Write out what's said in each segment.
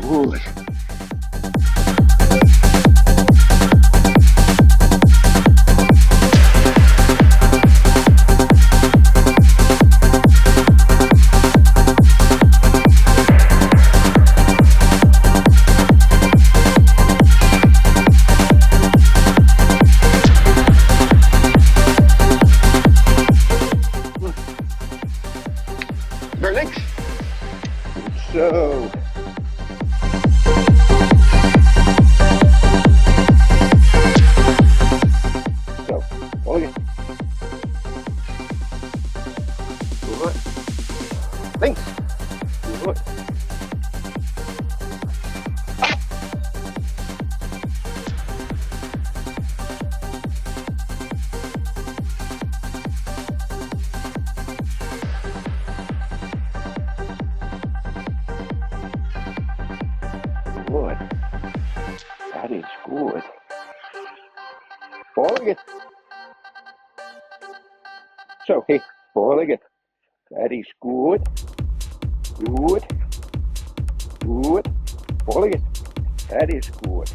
Good. Good. Naar links. Zo. Zo, volgen. Goed. Links. Goed. Good. That is good. Volgen. Zo, hey, volgen. That is good. Good. Good. Volgen. That is good.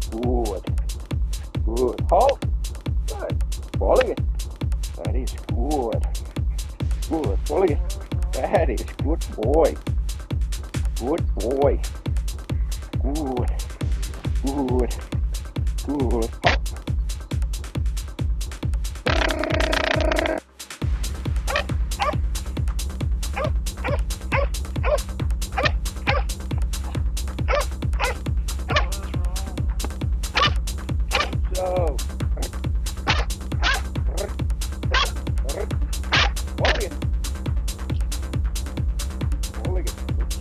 Good. Good. Halt. Good. Volgen. That is good. Good. Volgen. That is good boy. Good boy. Good. Good. Good. Zo. Volgen. Volgen.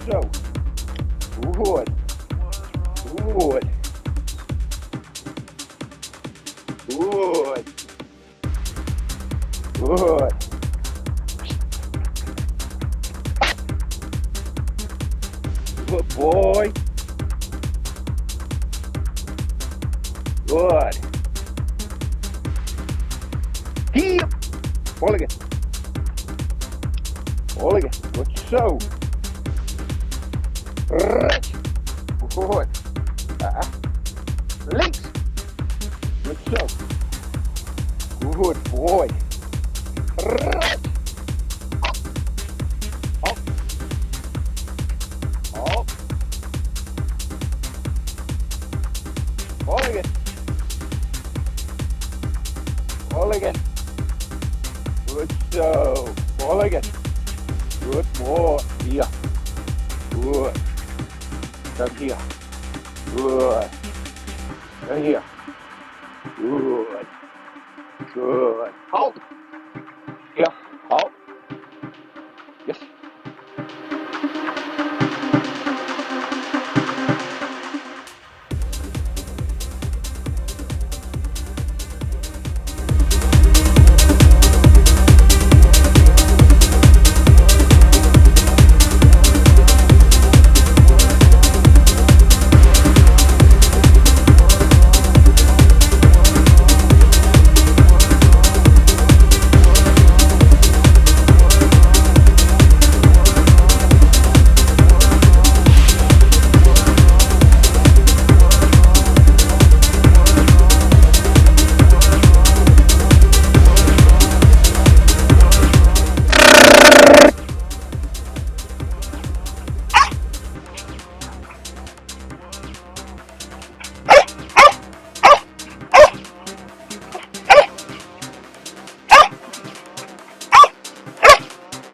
Zo. Good. Good. Good. Good. Good boy. Good. Hier. Volgen. Volgen. Goed zo. Rechts. Goed. Links. Goed zo. Good boy. Rechts. Op. Op. Op. Volgen. Volgen. Goed zo. Volgen. Good boy. Hier. Goed. Dan hier. Good. Dan hier. Good. Good. Halt.